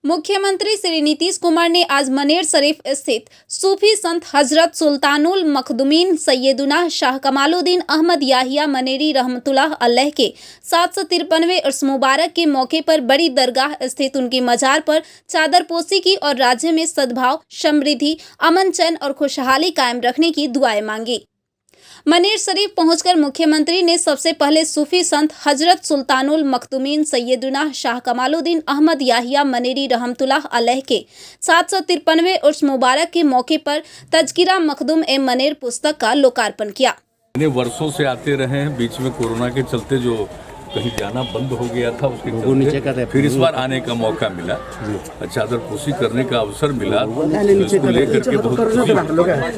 मुख्यमंत्री श्री नीतीश कुमार ने आज मनेर शरीफ स्थित सूफी संत हजरत सुल्तानुल मखदूमीन सैयदुना शाह कमालुद्दीन अहमद याहिया मनेरी रहमतुल्लाह अलैह के 753वें उर्स मुबारक के मौके पर बड़ी दरगाह स्थित उनकी मजार पर चादर पोशी की और राज्य में सद्भाव, समृद्धि, अमन, चैन और खुशहाली कायम रखने की दुआएं मांगी। मनेर शरीफ पहुंचकर मुख्यमंत्री ने सबसे पहले सूफी संत हजरत सुल्तानुल मखदूमीन सैयदुना शाह कमालुद्दीन अहमद याहिया मनेरी रहमतुल्लाह अलैह के 753वें उर्स मुबारक के मौके पर तज़किरा मखदूम ए मनेर पुस्तक का लोकार्पण किया। वर्षों से आते रहे हैं, बीच में कोरोना के चलते जो कहीं जाना बंद हो गया था उसके चलते फिर इस बार आने का मौका मिला, चादर पोशी करने का अवसर मिला, इसको लेकर के बहुत खुशी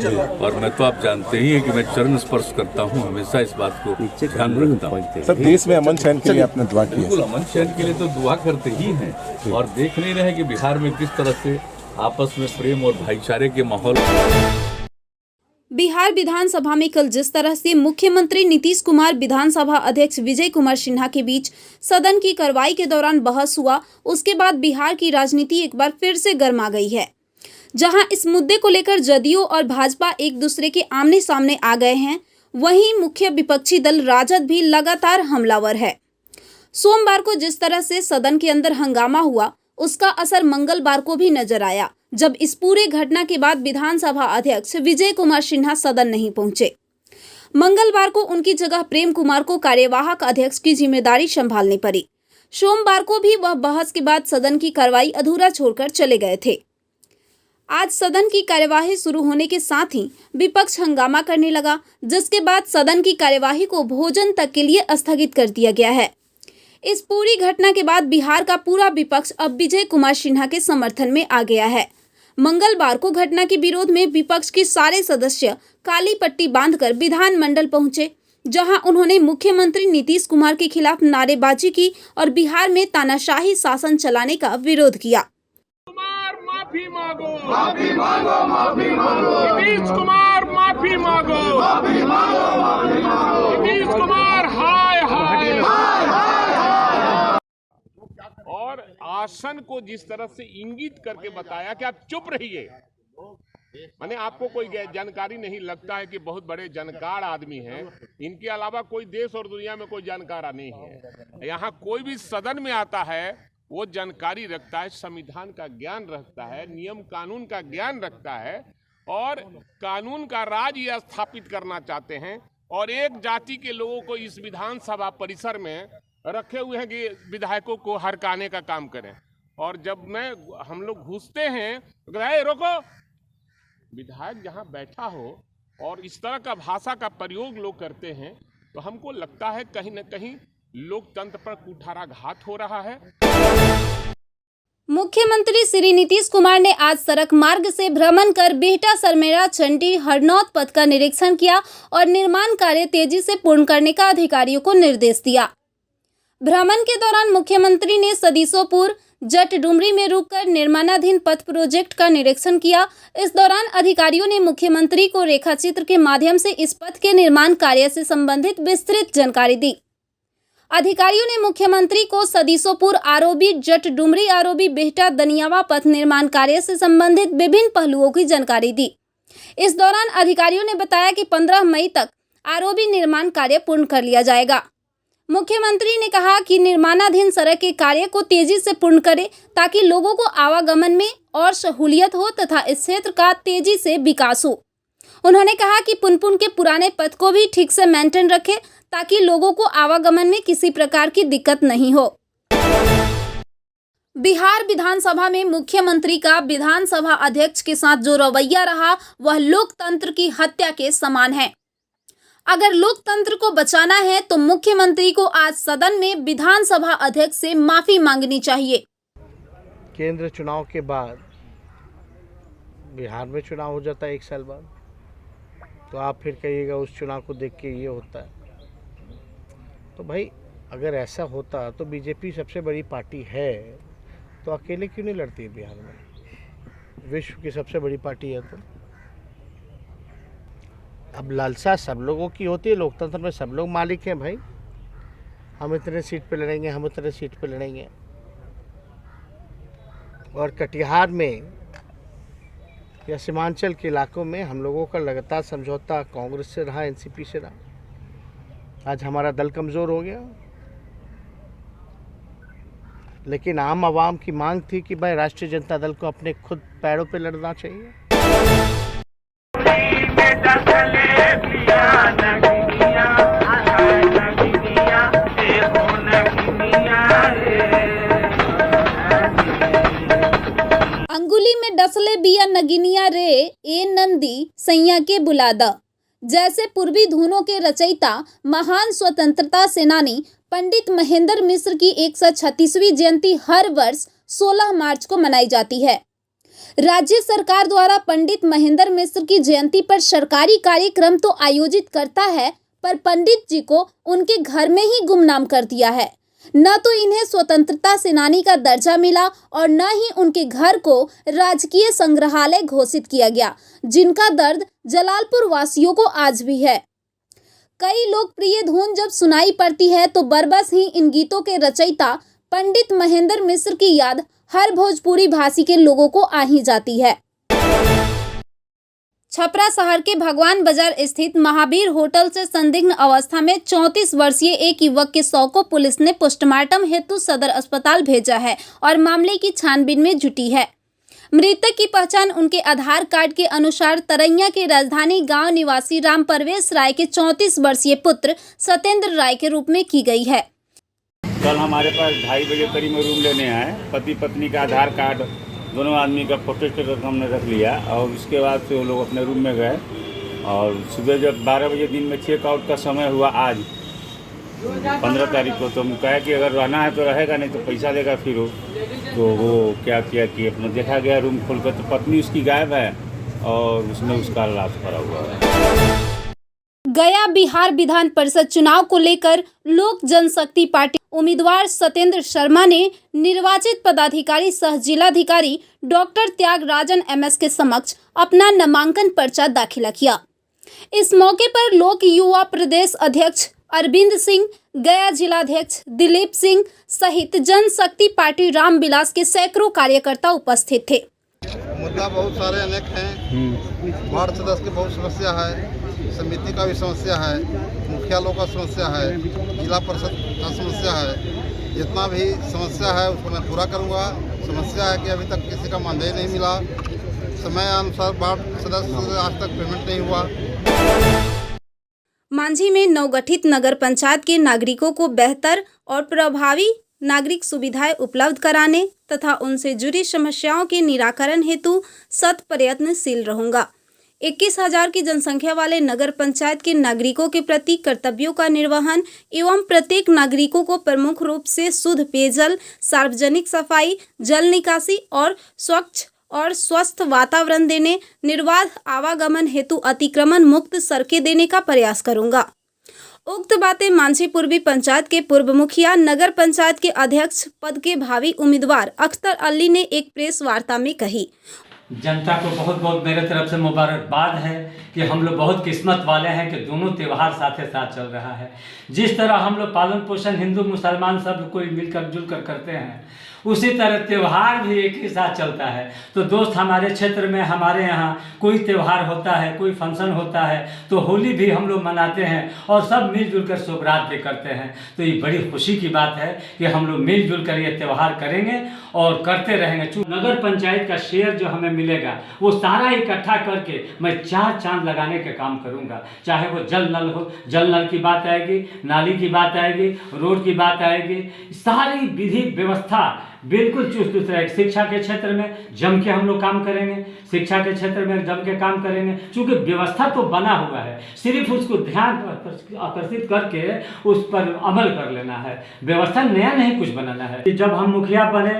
हुई। और मैं तो आप जानते ही हैं कि मैं चरण स्पर्श करता हूं, हमेशा इस बात को ध्यान रखता हूं। सब देश में अमन चैन के लिए आपने दुआ की। बिल्कुल, अमन चैन के लिए तो दुआ करते ही हैं और देख नहीं रहे कि बिहार में किस तरह से आपस में प्रेम और भाईचारे के माहौल। बिहार विधानसभा में कल जिस तरह से मुख्यमंत्री नीतीश कुमार, विधानसभा अध्यक्ष विजय कुमार सिन्हा के बीच सदन की कार्रवाई के दौरान बहस हुआ, उसके बाद बिहार की राजनीति एक बार फिर से गर्मा गई है। जहां इस मुद्दे को लेकर जदयू और भाजपा एक दूसरे के आमने सामने आ गए हैं, वहीं मुख्य विपक्षी दल राजद भी लगातार हमलावर है। सोमवार को जिस तरह से सदन के अंदर हंगामा हुआ, उसका असर मंगलवार को भी नजर आया, जब इस पूरे घटना के बाद विधानसभा अध्यक्ष विजय कुमार सिन्हा सदन नहीं पहुंचे। मंगलवार को उनकी जगह प्रेम कुमार को कार्यवाहक अध्यक्ष की जिम्मेदारी संभालनी पड़ी। सोमवार को भी वह बहस के बाद सदन की कार्रवाई अधूरा छोड़कर चले गए थे। आज सदन की कार्यवाही शुरू होने के साथ ही विपक्ष हंगामा करने लगा, जिसके बाद सदन की कार्यवाही को भोजन तक के लिए स्थगित कर दिया गया है। इस पूरी घटना के बाद बिहार का पूरा विपक्ष अब विजय कुमार सिन्हा के समर्थन में आ गया है। मंगलवार को घटना के विरोध में विपक्ष के सारे सदस्य काली पट्टी बांधकर विधानमंडल पहुंचे, जहां उन्होंने मुख्यमंत्री नीतीश कुमार के खिलाफ नारेबाजी की और बिहार में तानाशाही शासन चलाने का विरोध किया। माफी मांगो, माफी मांगो, माफी मांगो, नीतीश कुमार माफी मांगो, माफी मांगो, माफी मांगो, नीतीश कुमार हाय हाय और आसन को जिस तरह से इंगित करके बताया कि आप चुप रहिए। माने आपको कोई जानकारी नहीं लगता है कि बहुत बड़े जानकार आदमी हैं, इनके अलावा कोई देश और दुनिया में कोई जानकार नहीं है। यहाँ कोई भी सदन में आता है वो जानकारी रखता है, संविधान का ज्ञान रखता है, नियम कानून का ज्ञान रखता है और कानून का राज ये स्थापित करना चाहते हैं और एक जाति के लोगों को इस विधानसभा परिसर में रखे हुए हैं कि विधायकों को हरकाने का काम करें। और जब हम लोग घुसते हैं तो रोको, विधायक जहां बैठा हो और इस तरह का भाषा का प्रयोग लोग करते हैं तो हमको लगता है कहीं न कहीं लोकतंत्र पर कुठाराघात हो रहा है। मुख्यमंत्री श्री नीतीश कुमार ने आज सड़क मार्ग से भ्रमण कर बिहटा सरमेरा चंडी हरनौत पथ का निरीक्षण किया और निर्माण कार्य तेजी से पूर्ण करने का अधिकारियों को निर्देश दिया। भ्रमण के दौरान मुख्यमंत्री ने सदीसोपुर जट डुमरी में रुककर निर्माणाधीन पथ प्रोजेक्ट का निरीक्षण किया। इस दौरान अधिकारियों ने मुख्यमंत्री को रेखाचित्र के माध्यम से इस पथ के निर्माण कार्य से संबंधित विस्तृत जानकारी दी। अधिकारियों ने मुख्यमंत्री को सदीसोपुर आरओबी, जट डुमरी आरओबी, बिहटा दनियावा पथ निर्माण कार्य से संबंधित विभिन्न पहलुओं की जानकारी दी। इस दौरान अधिकारियों ने बताया कि 15 मई तक आरओबी निर्माण कार्य पूर्ण कर लिया जाएगा। मुख्यमंत्री ने कहा कि निर्माणाधीन सड़क के कार्य को तेजी से पूर्ण करें ताकि लोगों को आवागमन में और सहूलियत हो तथा इस क्षेत्र का तेजी से विकास हो। उन्होंने कहा कि पुनपुन के पुराने पथ को भी ठीक से मेंटेन रखें ताकि लोगों को आवागमन में किसी प्रकार की दिक्कत नहीं हो। बिहार विधानसभा में मुख्यमंत्री का विधानसभा अध्यक्ष के साथ जो रवैया रहा वह लोकतंत्र की हत्या के समान है। अगर लोकतंत्र को बचाना है तो मुख्यमंत्री को आज सदन में विधानसभा अध्यक्ष से माफी मांगनी चाहिए। केंद्र चुनाव के बाद बिहार में चुनाव हो जाता है 1 साल बाद, तो आप फिर कहिएगा उस चुनाव को देख के ये होता है। तो भाई अगर ऐसा होता तो बीजेपी सबसे बड़ी पार्टी है तो अकेले क्यों नहीं लड़ती है बिहार में? विश्व की सबसे बड़ी पार्टी है। तो अब लालसा सब लोगों की होती है, लोकतंत्र में सब लोग मालिक हैं भाई। हम इतने सीट पे लड़ेंगे, हम इतने सीट पे लड़ेंगे। और कटिहार में या सीमांचल के इलाकों में हम लोगों का लगातार समझौता कांग्रेस से रहा, एनसीपी से रहा। आज हमारा दल कमज़ोर हो गया, लेकिन आम आवाम की मांग थी कि भाई राष्ट्रीय जनता दल को अपने खुद पैरों पे लड़ना चाहिए। अंगुली में डसले बिया नगिनिया रे ए नंदी सैया के बुलादा। जैसे पूर्वी धुनों के रचयिता महान स्वतंत्रता सेनानी पंडित महेंद्र मिश्र की 136वीं जयंती हर वर्ष 16 मार्च को मनाई जाती है। राज्य सरकार द्वारा पंडित महेंद्र मिश्र की जयंती पर सरकारी कार्यक्रम तो आयोजित करता है, पर पंडित जी को उनके घर में ही गुमनाम कर दिया है। न तो इन्हें स्वतंत्रता सेनानी का दर्जा मिला और न ही उनके घर को राजकीय संग्रहालय घोषित किया गया, जिनका दर्द जलालपुर वासियों को आज भी है। कई लोकप्रिय धुन जब सुनाई पड़ती है तो बरबस ही इन गीतों के रचयिता पंडित महेंद्र मिश्र की याद हर भोजपुरी भाषी के लोगों को आ ही जाती है। छपरा शहर के भगवान बाजार स्थित महावीर होटल से संदिग्ध अवस्था में 34 वर्षीय एक युवक के शव को पुलिस ने पोस्टमार्टम हेतु सदर अस्पताल भेजा है और मामले की छानबीन में जुटी है। मृतक की पहचान उनके आधार कार्ड के अनुसार तरैया के राजधानी गांव निवासी राम परवेश राय के 34 वर्षीय पुत्र सत्येंद्र राय के रूप में की गई है। कल हमारे पास 2:30 बजे करीब में रूम लेने आए। पति पत्नी का आधार कार्ड दोनों आदमी का फोटो स्टेट हमने रख लिया और उसके बाद से वो लोग अपने रूम में गए और सुबह जब 12 बजे दिन में चेकआउट का समय हुआ आज 15 तारीख को, तो हम कहे कि अगर रहना है तो रहेगा, नहीं तो पैसा देगा फिर हो। तो वो क्या किया कि अपना देखा गया रूम खोलकर तो पत्नी उसकी गायब है और उसमें उसका लाश पड़ा हुआ है। गया बिहार विधान परिषद चुनाव को लेकर लोक जनशक्ति पार्टी उम्मीदवार सत्येंद्र शर्मा ने निर्वाचित पदाधिकारी सह जिलाधिकारी डॉक्टर त्यागराजन एमएस के समक्ष अपना नामांकन पर्चा दाखिला किया। इस मौके पर लोक युवा प्रदेश अध्यक्ष अरविंद सिंह, गया जिलाध्यक्ष दिलीप सिंह सहित जनशक्ति पार्टी रामविलास के सैकड़ों कार्यकर्ता उपस्थित थे। मुद्दा बहुत सारे अनेक हैं। वार्ड सदस्य की बहुत समस्या है, समिति का भी समस्या है, मुखिया लोग का समस्या है, जिला परिषद का समस्या है। जितना भी समस्या है उसको मैं पूरा करूंगा। समस्या है कि अभी तक किसी का मानदेय नहीं मिला, समय अनुसार वार्ड सदस्य से आज तक पेमेंट नहीं हुआ। मांझी में नवगठित नगर पंचायत के नागरिकों को बेहतर और प्रभावी नागरिक सुविधाएं उपलब्ध कराने तथा उनसे जुड़ी समस्याओं के निराकरण हेतु सत प्रयत्नशील रहूंगा। 21,000 की जनसंख्या वाले नगर पंचायत के नागरिकों के प्रति कर्तव्यों का निर्वहन एवं प्रत्येक नागरिकों को प्रमुख रूप से शुद्ध पेयजल, सार्वजनिक सफाई, जल निकासी और स्वच्छ और स्वस्थ वातावरण देने, निर्बाध आवागमन हेतु अतिक्रमण मुक्त सड़कें देने का प्रयास करूंगा। उक्त बातें मांझी पूर्वी पंचायत के पूर्व मुखिया, नगर पंचायत के अध्यक्ष पद के भावी उम्मीदवार अख्तर अली ने एक प्रेस वार्ता में कही। जनता को बहुत बहुत मेरे तरफ से मुबारकबाद है कि हम लोग बहुत किस्मत वाले हैं कि दोनों त्यौहार साथ साथ चल रहा है। जिस तरह हम लोग पालन पोषण हिंदू मुसलमान सब कोई मिलकर जुलकर करते हैं, उसी तरह त्यौहार भी एक ही साथ चलता है। तो दोस्त, हमारे क्षेत्र में हमारे यहाँ कोई त्यौहार होता है, कोई फंक्शन होता है तो होली भी हम लोग मनाते हैं और सब मिलजुल कर शुभरात भी करते हैं। तो ये बड़ी खुशी की बात है कि हम लोग मिलजुल कर ये त्यौहार करेंगे और करते रहेंगे। नगर पंचायत का शेयर जो हमें मिलेगा वो सारा इकट्ठा करके मैं 4 चांद लगाने का काम करूँगा। चाहे वो जल नल हो, जल नल की बात आएगी, नाली की बात आएगी, रोड की बात आएगी, सारी विधि व्यवस्था बिल्कुल चुस्त रहेगी। शिक्षा के क्षेत्र में जम के हम लोग काम करेंगे, शिक्षा के क्षेत्र में जम के काम करेंगे। चूँकि व्यवस्था तो बना हुआ है, सिर्फ उसको ध्यान आकर्षित करके उस पर अमल कर लेना है। व्यवस्था नया नहीं कुछ बनाना है। जब हम मुखिया बने,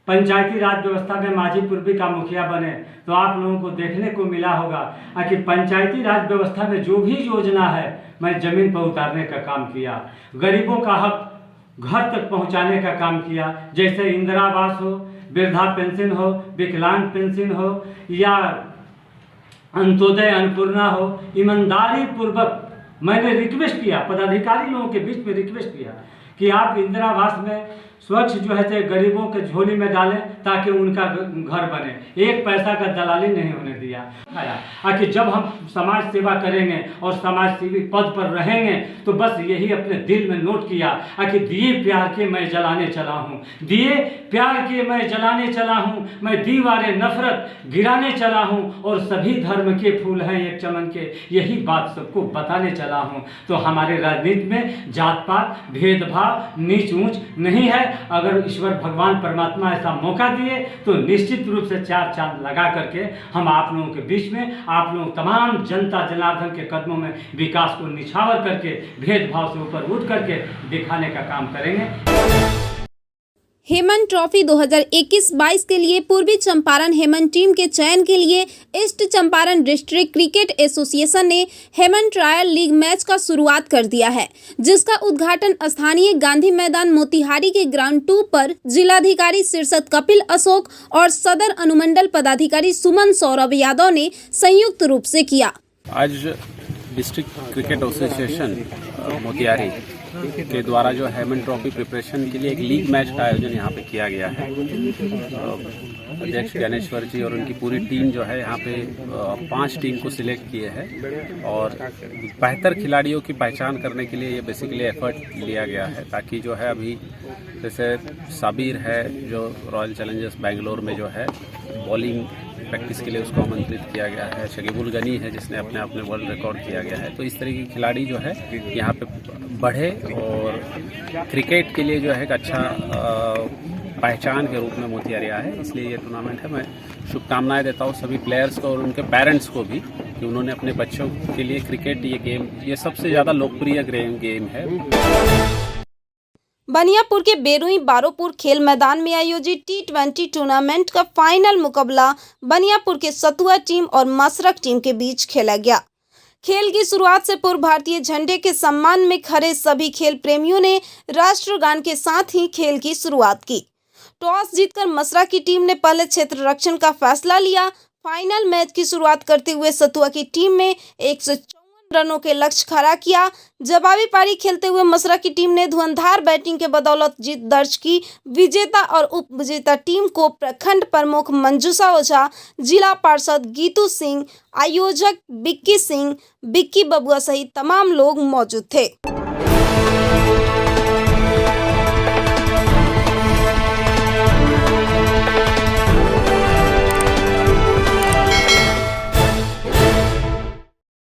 पंचायती राज व्यवस्था में मांझी पूर्वी का मुखिया बने, तो आप लोगों को देखने को मिला होगा कि पंचायती राज व्यवस्था में जो भी योजना है मैं ज़मीन पर उतारने का काम किया। गरीबों का हक घर तक पहुंचाने का काम किया। जैसे इंदिरा आवास हो, वृद्धा पेंशन हो, विकलांग पेंशन हो या अंत्योदय अन्नपूर्णा हो, ईमानदारी पूर्वक मैंने रिक्वेस्ट किया, पदाधिकारी लोगों के बीच में रिक्वेस्ट किया कि आप इंदिरा आवास में स्वच्छ जो है से गरीबों के झोली में डालें ताकि उनका घर बने। एक पैसा का दलाली नहीं होने दिया। कि जब हम समाज सेवा करेंगे और समाज सेवी पद पर रहेंगे तो बस यही अपने दिल में नोट किया कि दिए प्यार के मैं जलाने चला हूँ, दिए प्यार के मैं जलाने चला हूँ, मैं दीवारे नफरत गिराने चला हूँ और सभी धर्म के फूल हैं एक चमन के, यही बात सबको बताने चला हूँ। तो हमारे राजनीति में जात पात भेदभाव नीच ऊंच नहीं है। अगर ईश्वर भगवान परमात्मा ऐसा मौका दिए तो निश्चित रूप से चार चांद लगा करके हम आप लोगों के बीच में, आप लोग तमाम जनता जनार्दन के कदमों में विकास को निछावर करके भेदभाव से ऊपर उठ करके दिखाने का काम करेंगे। हेमन ट्रॉफी 2021-22 के लिए पूर्वी चंपारण हेमन टीम के चयन के लिए east Champaran district cricket association ने हेमन ट्रायल लीग मैच का शुरुआत कर दिया है, जिसका उद्घाटन स्थानीय गांधी मैदान मोतिहारी के ग्राउंड 2 पर जिलाधिकारी शीर्षत कपिल अशोक और सदर अनुमंडल पदाधिकारी सुमन सौरभ यादव ने संयुक्त रूप से किया। आज डिस्ट्रिक्ट क्रिकेट एसोसिएशन मोतिहारी के द्वारा जो हेमन ट्रॉफी प्रिपरेशन के लिए एक लीग मैच का आयोजन यहाँ पे किया गया है। अध्यक्ष ज्ञानेश्वर जी और उनकी पूरी टीम जो है यहाँ पे 5 टीम को सिलेक्ट किए हैं और बेहतर खिलाड़ियों की पहचान करने के लिए ये बेसिकली एफर्ट लिया गया है, ताकि जो है अभी जैसे साबिर है जो रॉयल चैलेंजर्स बेंगलोर में जो है बॉलिंग प्रैक्टिस के लिए उसको आमंत्रित किया गया है, शकीबुल गनी है जिसने अपने आप में वर्ल्ड रिकॉर्ड किया गया है। तो इस तरह के खिलाड़ी जो है यहाँ पे बढ़े और क्रिकेट के लिए जो है एक अच्छा पहचान के रूप में मोतिहारी आया है, इसलिए ये टूर्नामेंट है। मैं शुभकामनाएं देता हूँ सभी प्लेयर्स को और उनके पेरेंट्स को भी कि उन्होंने अपने बच्चों के लिए क्रिकेट ये गेम, ये सबसे ज़्यादा लोकप्रिय गेम है। बनियापुर के बेरुई बारोपुर खेल मैदान में आयोजित T20 टूर्नामेंट का फाइनल मुकाबला बनियापुर के सतुआ टीम और मसरक टीम के बीच खेला गया। खेल की शुरुआत से पूर्व भारतीय झंडे के सम्मान में खड़े सभी खेल प्रेमियों ने राष्ट्रगान के साथ ही खेल की शुरुआत की। टॉस जीतकर मसरक की टीम ने पहले क्षेत्र रक्षण का फैसला लिया। फाइनल मैच की शुरुआत करते हुए सतुआ की टीम में 154 रनों के लक्ष्य खड़ा किया। जवाबी पारी खेलते हुए मसरक की टीम ने धुआंधार बैटिंग के बदौलत जीत दर्ज की। विजेता और उप विजेता टीम को प्रखंड प्रमुख मंजूषा ओझा, जिला पार्षद गीतू सिंह, आयोजक बिक्की सिंह, बिक्की बबुआ सहित तमाम लोग मौजूद थे।